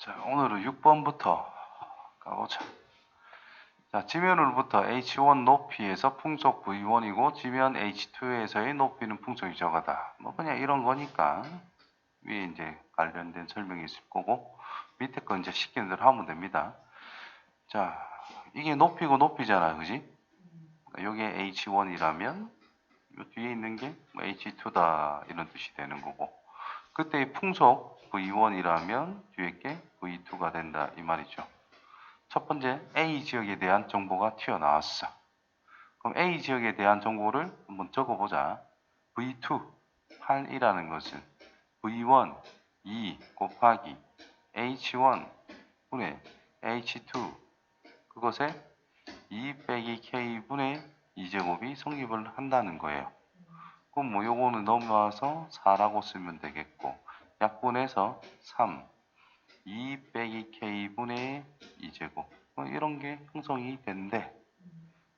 자, 오늘은 6번부터 가보자. 자, 지면으로부터 H1 높이에서 풍속 V1이고 지면 H2에서의 높이는 풍속이 적하다. 뭐 그냥 이런 거니까 위에 이제 관련된 설명이 있을 거고 밑에 거 이제 시키는 대로 하면 됩니다. 자, 이게 높이고 높이잖아, 그지? 요게 H1이라면 요 뒤에 있는 게 H2다 이런 뜻이 되는 거고, 그때 풍속 V1이라면 뒤에 게 V2가 된다 이 말이죠. 첫 번째 A 지역에 대한 정보가 튀어나왔어. 그럼 A 지역에 대한 정보를 한번 적어보자. V2 8이라는 것은 V1 2 곱하기 H1 분의 H2 그것에 2 빼기 K분의 2제곱이 성립을 한다는 거예요. 그럼 뭐 요거는 넘어와서 4라고 쓰면 되겠고, 약분해서 3 2 빼기 K분의 2제곱 뭐 이런 게 형성이 된대.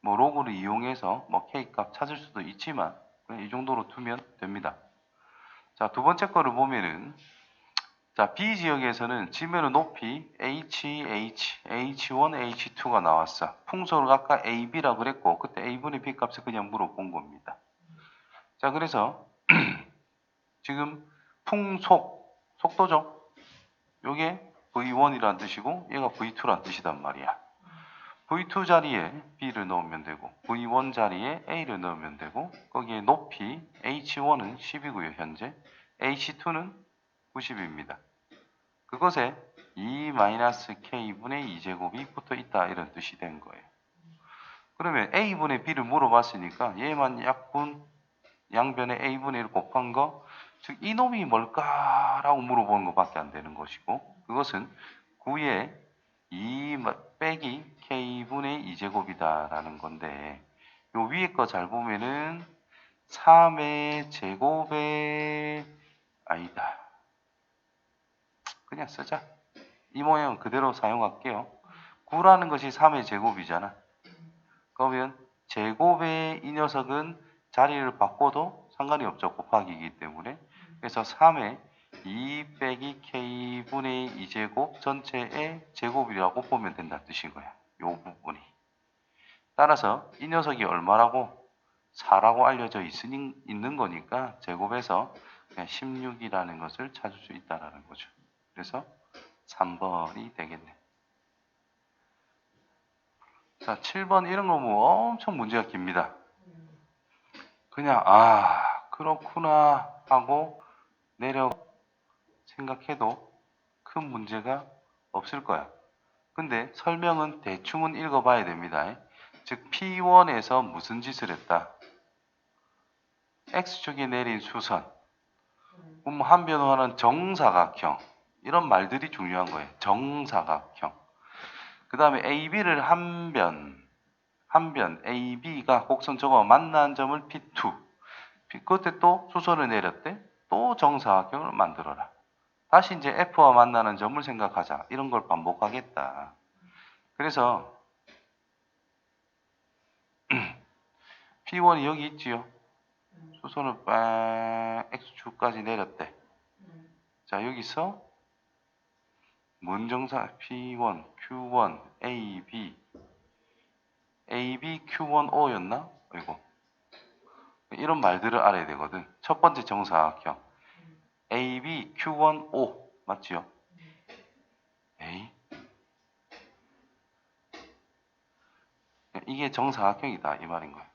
뭐 로그를 이용해서 뭐 K 값 찾을 수도 있지만 그냥 이 정도로 두면 됩니다. 자, 두 번째 거를 보면은, 자, B 지역에서는 지면의 높이 H1, H2가 나왔어. 풍속을 아까 AB라고 그랬고 그때 A분의 B 값을 그냥 물어본 겁니다. 자, 그래서 지금 풍속, 속도죠. 요게 V1이라는 뜻이고 얘가 V2라는 뜻이단 말이야. V2 자리에 B를 넣으면 되고 V1 자리에 A를 넣으면 되고, 거기에 높이 H1은 10이고요 현재, H2는 90입니다. 그것에 2-K분의 2제곱이 붙어 있다 이런 뜻이 된 거예요. 그러면 A분의 B를 물어봤으니까 얘만 약분 양변에 A분의 1 곱한 거, 즉 이놈이 뭘까라고 물어보는 것밖에 안 되는 것이고, 그것은 9에 2 빼기 K분의 2제곱이다라는 건데, 요 위에 거 잘 보면은 3의 제곱에 아니다. 그냥 쓰자. 이 모양 그대로 사용할게요. 9라는 것이 3의 제곱이잖아. 그러면 제곱의 이 녀석은 자리를 바꿔도 상관이 없죠. 곱하기이기 때문에. 그래서 3의 2 빼기 K분의 2제곱 전체의 제곱이라고 보면 된다는 뜻인 거야. 요 부분이. 따라서 이 녀석이 얼마라고? 4라고 알려져 있는 거니까 제곱해서 그냥 16이라는 것을 찾을 수 있다는 거죠. 그래서 3번이 되겠네. 자, 7번 이런 거 뭐 엄청 문제가 깁니다. 그냥 그렇구나 하고 내려 생각해도 큰 문제가 없을 거야. 근데 설명은 대충은 읽어봐야 됩니다. 즉 P1에서 무슨 짓을 했다? X축에 내린 수선, 한 변호하는 정사각형, 이런 말들이 중요한 거예요. 정사각형. 그 다음에 AB를 한 변 AB가 곡선 저거와 만난 점을 P2. 그때 또 수선을 내렸대. 또 정사각형을 만들어라. 다시 이제 F와 만나는 점을 생각하자. 이런 걸 반복하겠다. 그래서 P1이 여기 있지요. 수선을 X축까지 내렸대. 자, 여기서 문정사 P1, Q1, AB, AB, Q1, O였나? 이거. 이런 말들을 알아야 되거든. 첫 번째 정사각형. AB, Q1, O. 맞지요? 에이. 이게 정사각형이다. 이 말인 거야.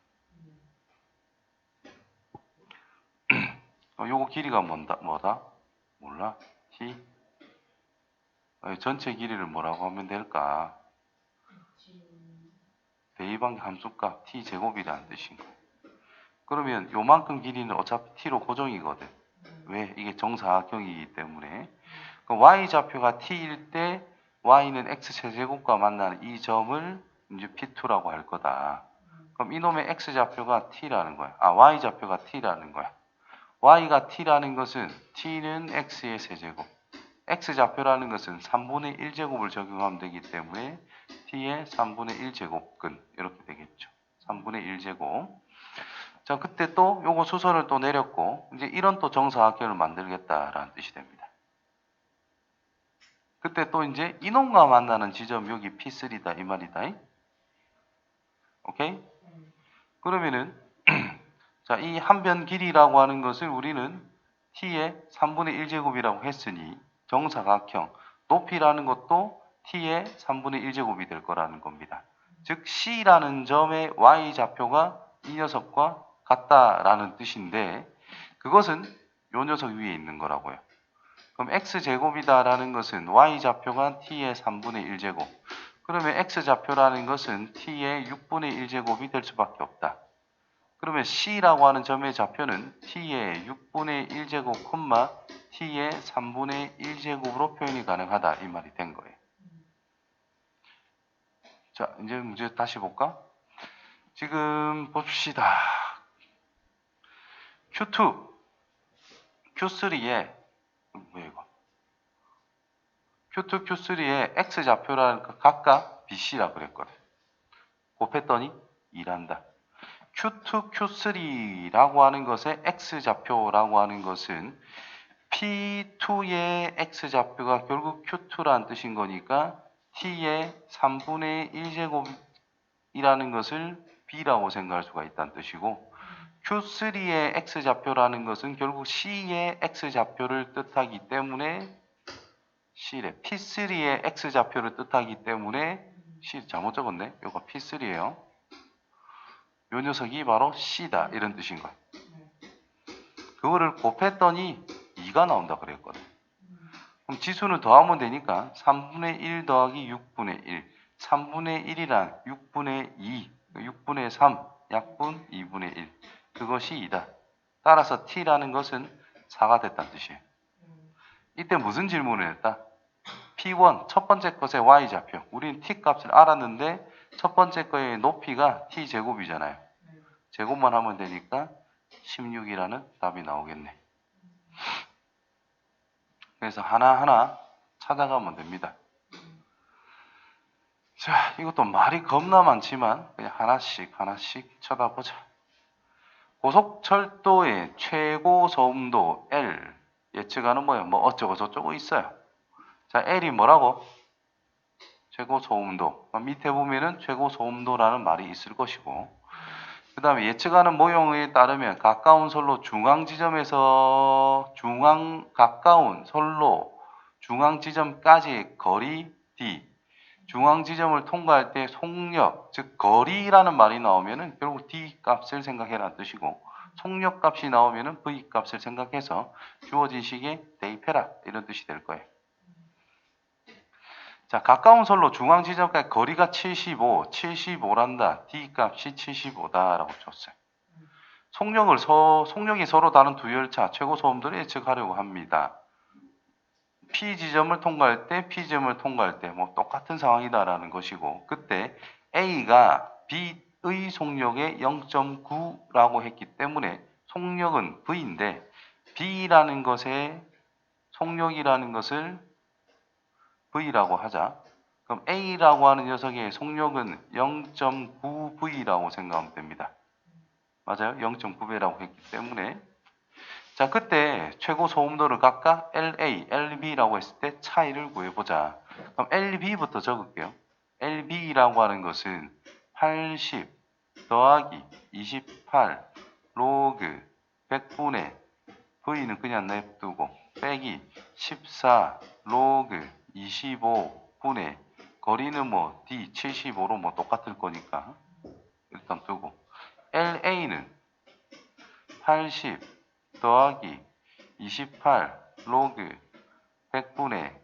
요거 길이가 뭐다? 몰라? T? 전체 길이를 뭐라고 하면 될까? 대입한 함수값 T제곱이라는 뜻인 거야. 그러면 요만큼 길이는 어차피 T로 고정이거든. 왜? 이게 정사각형이기 때문에. Y좌표가 T일 때 Y는 X제곱과 만나는 이 점을 이제 P2라고 할 거다. 그럼 이놈의 X좌표가 T라는 거야. Y좌표가 T라는 거야. Y가 T라는 것은 T는 X의 세제곱, X좌표라는 것은 3분의 1제곱을 적용하면 되기 때문에 T의 3분의 1제곱근 이렇게 되겠죠. 3분의 1제곱. 자, 그때 또 요거 수선을 또 내렸고 이제 이런 또 정사각형을 만들겠다라는 뜻이 됩니다. 그때 또 이제 이놈과 만나는 지점 여기 P3다 이 말이다. 오케이? 그러면은 자, 이 한 변 길이라고 하는 것을 우리는 t의 3분의 1제곱이라고 했으니 정사각형 높이라는 것도 t의 3분의 1제곱이 될 거라는 겁니다. 즉 C라는 점의 y좌표가 이 녀석과 같다라는 뜻인데 그것은 이 녀석 위에 있는 거라고요. 그럼 x제곱이다라는 것은 y좌표가 t의 3분의 1제곱 그러면 x좌표라는 것은 t의 6분의 1제곱이 될 수밖에 없다. 그러면 C라고 하는 점의 좌표는 t의 6분의 1제곱, t의 3분의 1제곱으로 표현이 가능하다. 이 말이 된 거예요. 자, 이제 문제 다시 볼까? 지금 봅시다. Q2, Q3에, 뭐야 이거? Q2, Q3의 X좌표라는 거 각각 BC라 그랬거든. 곱했더니 2란다. Q2, Q3라고 하는 것의 X좌표라고 하는 것은 P2의 X좌표가 결국 Q2라는 뜻인 거니까 T의 3분의 1제곱이라는 것을 B라고 생각할 수가 있다는 뜻이고 Q3의 X좌표라는 것은 결국 C의 X좌표를 뜻하기 때문에 C래. P3의 X좌표를 뜻하기 때문에 C 잘못 적었네. 이거 P3예요. 요 녀석이 바로 C다. 이런 뜻인 거야. 그거를 곱했더니 2가 나온다 그랬거든. 그럼 지수는 더하면 되니까 3분의 1 더하기 6분의 1. 3분의 1이란 6분의 2, 6분의 3, 약분 2분의 1. 그것이 2다. 따라서 t라는 것은 4가 됐다는 뜻이에요. 이때 무슨 질문을 했다? P1, 첫 번째 것의 y좌표. 우리는 t 값을 알았는데 첫 번째 거의 높이가 t제곱이잖아요. 제곱만 하면 되니까 16이라는 답이 나오겠네. 그래서 하나하나 찾아가면 됩니다. 자, 이것도 말이 겁나 많지만 그냥 하나씩 쳐다보자. 고속철도의 최고 소음도 L 예측하는 뭐야? 뭐 어쩌고 저쩌고 있어요. 자, L이 뭐라고? 최고 소음도. 밑에 보면은 최고 소음도라는 말이 있을 것이고 그 다음에 예측하는 모형에 따르면 가까운 선로 중앙 지점에서 가까운 선로 중앙 지점까지의 거리 D 중앙 지점을 통과할 때 속력, 즉 거리라는 말이 나오면은 결국 D 값을 생각해라는 뜻이고 속력 값이 나오면은 V 값을 생각해서 주어진 식에 대입해라 이런 뜻이 될 거예요. 자, 가까운 선로 중앙 지점까지 거리가 75란다. D 값이 75다라고 줬어요. 속력이 서로 다른 두 열차 최고 소음도를 예측하려고 합니다. P 지점을 통과할 때 뭐 똑같은 상황이다라는 것이고 그때 A가 B의 속력의 0.9라고 했기 때문에 속력은 V인데 B라는 것의 속력이라는 것을 V라고 하자. 그럼 A라고 하는 녀석의 속력은 0.9V라고 생각하면 됩니다. 맞아요? 0.9배라고 했기 때문에 자, 그때 최고 소음도를 각각 LA, LB라고 했을 때 차이를 구해보자. 그럼 LB부터 적을게요. LB라고 하는 것은 80 더하기 28 로그 100분의 V는 그냥 냅두고 빼기 14 로그 25분의 거리는 뭐 D 75로 뭐 똑같을 거니까 일단 두고 LA는 80 더하기 28 로그 100분의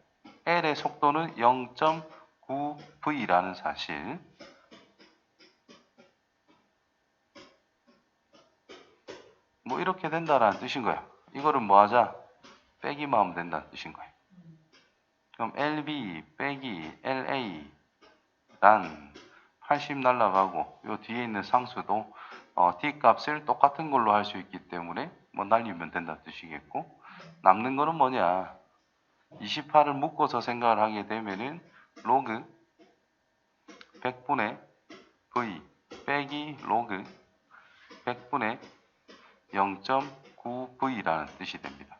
L의 속도는 0.9V라는 사실 뭐 이렇게 된다라는 뜻인 거야. 이거를 뭐 하자? 빼기만 하면 된다는 뜻인 거야. 그럼 LB 빼기 LA 란 80 날라가고 요 뒤에 있는 상수도 D 값을 똑같은 걸로 할 수 있기 때문에 뭐 날리면 된다는 뜻이겠고 남는 거는 뭐냐 28을 묶어서 생각을 하게 되면은 로그 100분의 V 빼기 로그 100분의 0.9V라는 뜻이 됩니다.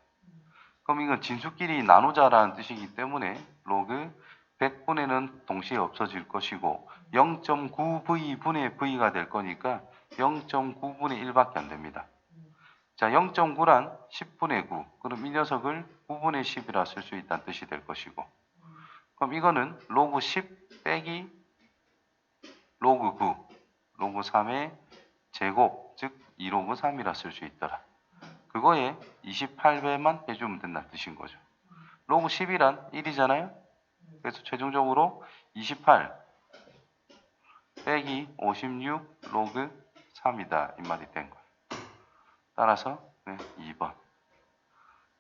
그럼 이건 진수끼리 나누자라는 뜻이기 때문에 로그 100분의는 동시에 없어질 것이고 0.9v분의 v가 될 거니까 0.9분의 1밖에 안 됩니다. 자, 0.9란 10분의 9. 그럼 이 녀석을 9분의 10이라 쓸 수 있다는 뜻이 될 것이고. 그럼 이거는 로그 10 빼기 로그 9. 로그 3의 제곱, 즉 2로그 3이라 쓸 수 있더라. 그거에 28배만 해주면 된다는 뜻인 거죠. 로그 10이란 1이잖아요. 그래서 최종적으로 28 빼기 56 로그 3이다. 이 말이 된 거예요. 따라서 2번.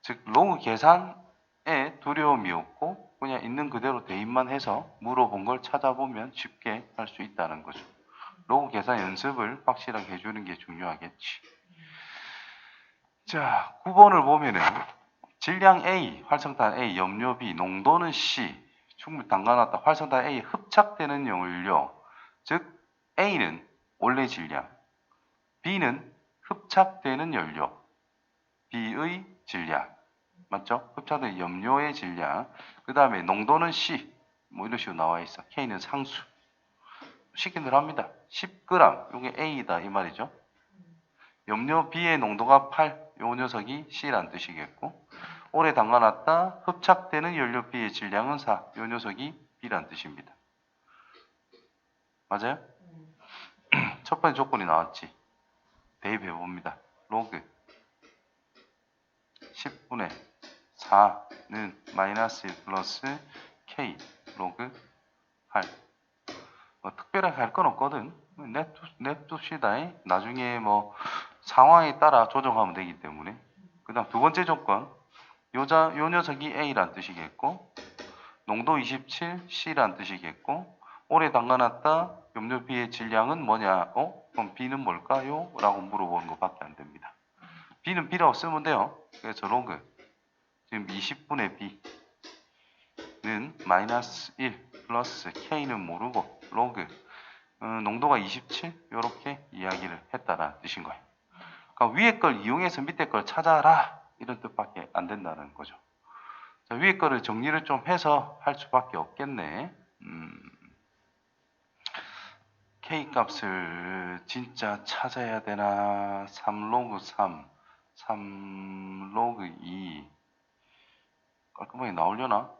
즉 로그 계산에 두려움이 없고 그냥 있는 그대로 대입만 해서 물어본 걸 찾아보면 쉽게 할 수 있다는 거죠. 로그 계산 연습을 확실하게 해주는 게 중요하겠지. 자, 9번을 보면은 질량 A, 활성탄 A, 염료 B, 농도는 C, 충분히 담가놨다. 활성탄 A 흡착되는 연료, 즉 A는 원래 질량, B는 흡착되는 연료, B의 질량, 맞죠? 흡착된 염료의 질량. 그 다음에 농도는 C, 뭐 이런 식으로 나와 있어. K는 상수. 쉽게 합니다. 10g, 이게 A다 이 말이죠. 염료 B의 농도가 8, 요 녀석이 C란 뜻이겠고, 오래 담가놨다 흡착되는 연료 B의 질량은 4, 요 녀석이 B란 뜻입니다. 맞아요? 첫 번째 조건이 나왔지. 대입해봅니다. 로그 10분의 4는 마이너스 1 플러스 K 로그 8. 특별하게 할 건 없거든. 냅둡시다. 나중에 뭐 상황에 따라 조정하면 되기 때문에. 그 다음 두 번째 조건. 요 녀석이 A란 뜻이겠고, 농도 27, C란 뜻이겠고, 오래 담가놨다 염료 B의 질량은 뭐냐? 그럼 B는 뭘까요? 라고 물어보는 것밖에 안 됩니다. B는 필요 없으면 돼요. 그래서 로그 지금 20분의 B는 마이너스 1 플러스 K는 모르고 로그 농도가 27 이렇게 이야기를 했다라는 뜻인 거예요. 그러니까 위에 걸 이용해서 밑에 걸 찾아라 이런 뜻밖에 안 된다는 거죠. 자, 위에 거를 정리를 좀 해서 할 수밖에 없겠네. K 값을 진짜 찾아야 되나? 3로그 3, 3로그 2 깔끔하게 나오려나?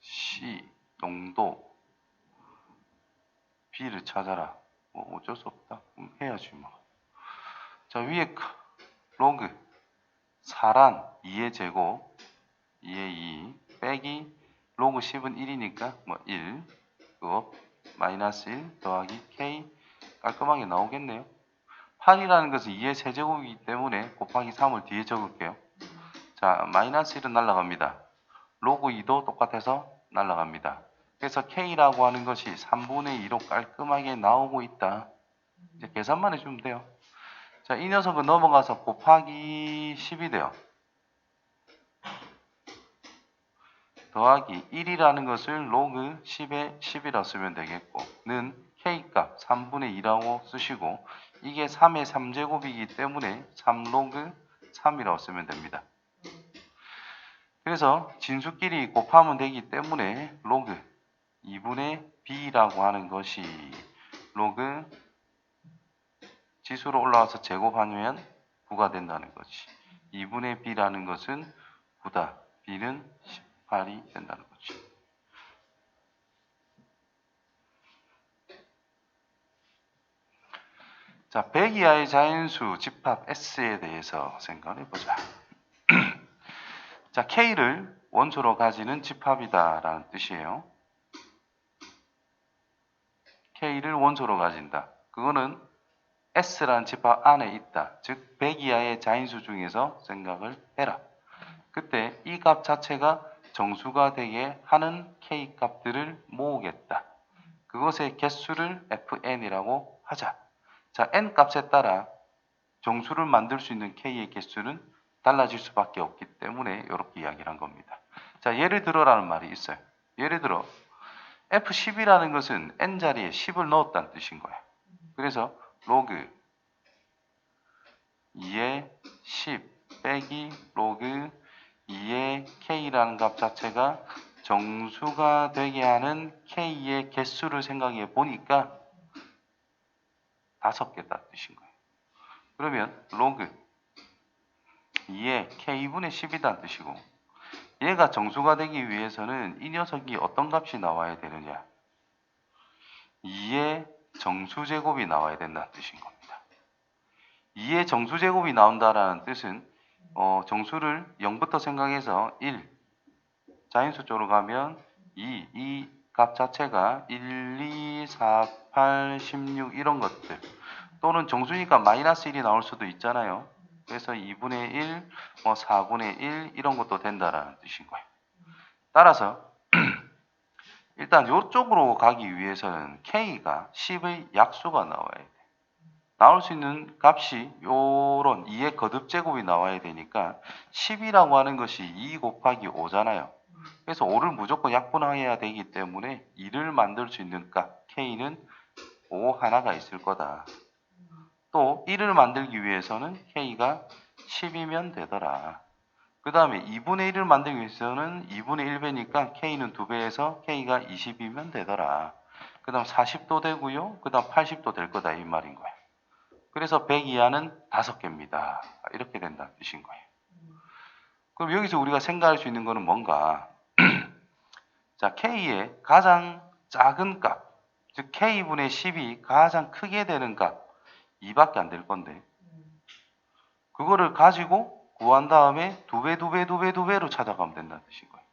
C, 농도, B를 찾아라. 뭐 어쩔 수 없다. 해야지 뭐. 자, 위에 로그 4란 2의 제곱 2의 2 빼기 로그 10은 1이니까 뭐 1 그거 마이너스 1 더하기 K 깔끔하게 나오겠네요. 8이라는 것은 2의 세제곱이기 때문에 곱하기 3을 뒤에 적을게요. 자, 마이너스 1은 날라갑니다. 로그 2도 똑같아서 날라갑니다. 그래서 K라고 하는 것이 3분의 2로 깔끔하게 나오고 있다. 이제 계산만 해주면 돼요. 자, 이 녀석은 넘어가서 곱하기 10이 돼요. 더하기 1이라는 것을 로그 10에 10이라 쓰면 되겠고, 는 K값 3분의 2라고 쓰시고, 이게 3의 3제곱이기 때문에 3로그 3이라고 쓰면 됩니다. 그래서 진수끼리 곱하면 되기 때문에 로그 2분의 B라고 하는 것이 로그 지수로 올라와서 제곱하면 9가 된다는 거지. 2분의 B라는 것은 9다. B는 18이 된다는 거지. 자, 100 이하의 자연수 집합 S에 대해서 생각해보자. 자, K를 원소로 가지는 집합이다 라는 뜻이에요. K를 원소로 가진다. 그거는 S라는 집합 안에 있다. 즉 100 이하의 자인수 중에서 생각을 해라. 그때 이 값 자체가 정수가 되게 하는 K 값들을 모으겠다. 그것의 개수를 Fn이라고 하자. 자, N 값에 따라 정수를 만들 수 있는 K의 개수는 달라질 수밖에 없기 때문에 이렇게 이야기를 한 겁니다. 자, 예를 들어라는 말이 있어요. 예를 들어 F10이라는 것은 N자리에 10을 넣었다는 뜻인 거야. 그래서 로그 2의 10 빼기 로그 2의 k라는 값 자체가 정수가 되게 하는 k의 개수를 생각해 보니까 5개다 뜻인 거예요. 그러면 로그 2의 k분의 10이다 뜻이고, 얘가 정수가 되기 위해서는 이 녀석이 어떤 값이 나와야 되느냐, 2의 정수제곱이 나와야 된다는 뜻인 겁니다. 2의 정수제곱이 나온다라는 뜻은 정수를 0부터 생각해서 1, 자인수 쪽으로 가면 2, 이 값 자체가 1, 2, 4, 8, 16 이런 것들, 또는 정수니까 마이너스 1이 나올 수도 있잖아요. 그래서 2분의 1, 4분의 1 이런 것도 된다라는 뜻인 거예요. 따라서 일단 이쪽으로 가기 위해서는 k가 10의 약수가 나와야 돼. 나올 수 있는 값이 요런 2의 거듭제곱이 나와야 되니까 10이라고 하는 것이 2 곱하기 5잖아요. 그래서 5를 무조건 약분해야 되기 때문에 2를 만들 수 있는 값 k는 5 하나가 있을 거다. 또 1을 만들기 위해서는 k가 10이면 되더라. 그 다음에 2분의 1을 만들기 위해서는 2분의 1배니까 k는 2배에서 k가 20이면 되더라. 그 다음 40도 되고요. 그 다음 80도 될 거다 이 말인 거예요. 그래서 100 이하는 5개입니다. 이렇게 된다는 뜻인 거예요. 그럼 여기서 우리가 생각할 수 있는 거는 뭔가 자, k의 가장 작은 값, 즉 k분의 10이 가장 크게 되는 값 2밖에 안 될 건데, 그거를 가지고 구한 다음에 2배 로 찾아가면 된다는 뜻인 거예요.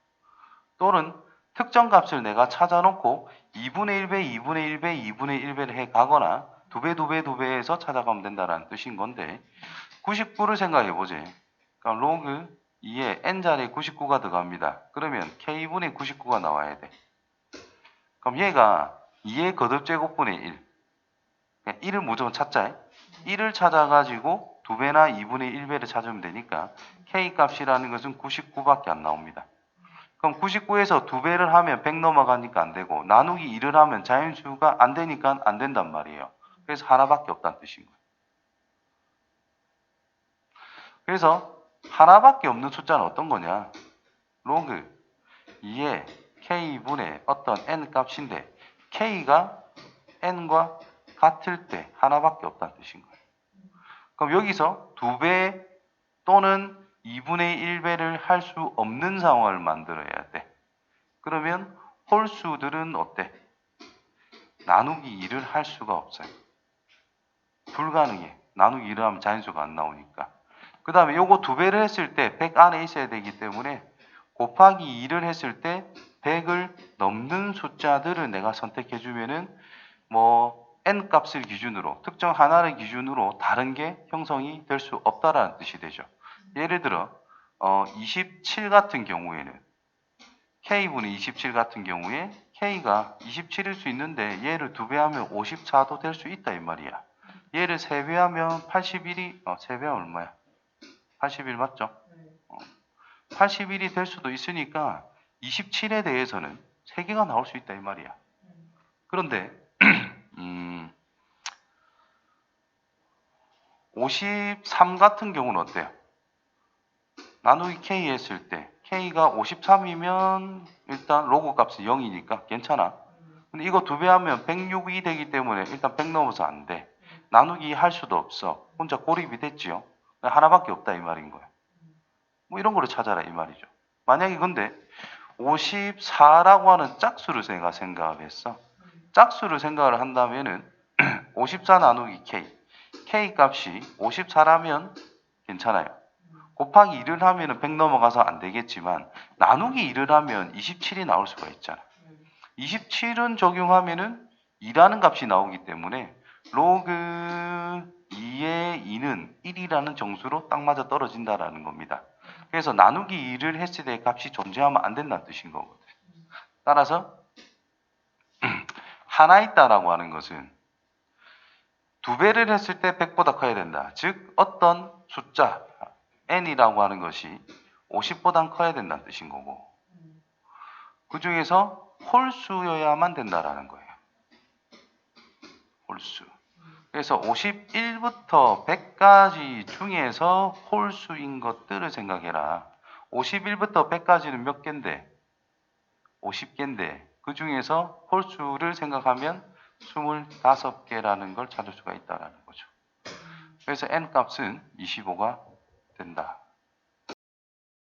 또는 특정 값을 내가 찾아놓고 2분의 1배, 2분의 1배, 2분의 1배를 해 가거나 2배에서 찾아가면 된다는 뜻인 건데, 99를 생각해 보지. 그러니까 로그 2에 n자리에 99가 들어갑니다. 그러면 k분의 99가 나와야 돼. 그럼 얘가 2의 거듭제곱분의 1. 1을 무조건 찾자. 1을 찾아가지고 2배나 2분의 1배를 찾으면 되니까 k 값이라는 것은 99밖에 안 나옵니다. 그럼 99에서 2배를 하면 100 넘어가니까 안 되고, 나누기 2를 하면 자연수가 안 되니까 안 된단 말이에요. 그래서 하나밖에 없다는 뜻인 거예요. 그래서 하나밖에 없는 숫자는 어떤 거냐? 로그 2의 k분의 어떤 n 값인데 k가 n과 같을 때 하나밖에 없다는 뜻인 거예요. 그럼 여기서 2배 또는 2분의 1배를 할 수 없는 상황을 만들어야 돼. 그러면 홀수들은 어때? 나누기 2를 할 수가 없어요. 불가능해. 나누기 2를 하면 자연수가 안 나오니까. 그 다음에 요거 2배를 했을 때 100 안에 있어야 되기 때문에 곱하기 2를 했을 때 100을 넘는 숫자들을 내가 선택해 주면은 n 값을 기준으로, 특정 하나를 기준으로 다른 게 형성이 될 수 없다라는 뜻이 되죠. 예를 들어 27 같은 경우에는 k분의 27 같은 경우에 k가 27일 수 있는데 얘를 2배하면 54도 될 수 있다 이 말이야. 얘를 3배하면 81이 3배하면 얼마야? 81 맞죠? 81이 될 수도 있으니까 27에 대해서는 3개가 나올 수 있다 이 말이야. 그런데 53 같은 경우는 어때요? 나누기 k 했을 때 k가 53이면 일단 로그 값이 0이니까 괜찮아. 근데 이거 2배 하면 106이 되기 때문에 일단 100 넘어서 안 돼. 나누기 할 수도 없어. 혼자 고립이 됐지요. 하나밖에 없다 이 말인 거야. 뭐 이런 거를 찾아라 이 말이죠. 만약에 근데 54라고 하는 짝수를 내가 생각을 했어. 짝수를 생각을 한다면은 54 나누기 k 값이 54라면 괜찮아요. 곱하기 2를 하면 100 넘어가서 안 되겠지만 나누기 2를 하면 27이 나올 수가 있잖아. 27은 적용하면은 2라는 값이 나오기 때문에 로그 2의 2는 1이라는 정수로 딱 맞아 떨어진다라는 겁니다. 그래서 나누기 2를 했을 때 값이 존재하면 안 된다는 뜻인 거거든. 따라서 하나 있다라고 하는 것은 2배를 했을 때 100보다 커야 된다. 즉 어떤 숫자 n이라고 하는 것이 50보다 커야 된다는 뜻인 거고, 그 중에서 홀수여야만 된다라는 거예요. 홀수. 그래서 51부터 100까지 중에서 홀수인 것들을 생각해라. 51부터 100까지는 몇 개인데? 50개인데 그 중에서 홀수를 생각하면 25개라는 걸 찾을 수가 있다는 거죠. 그래서 n 값은 25가 된다.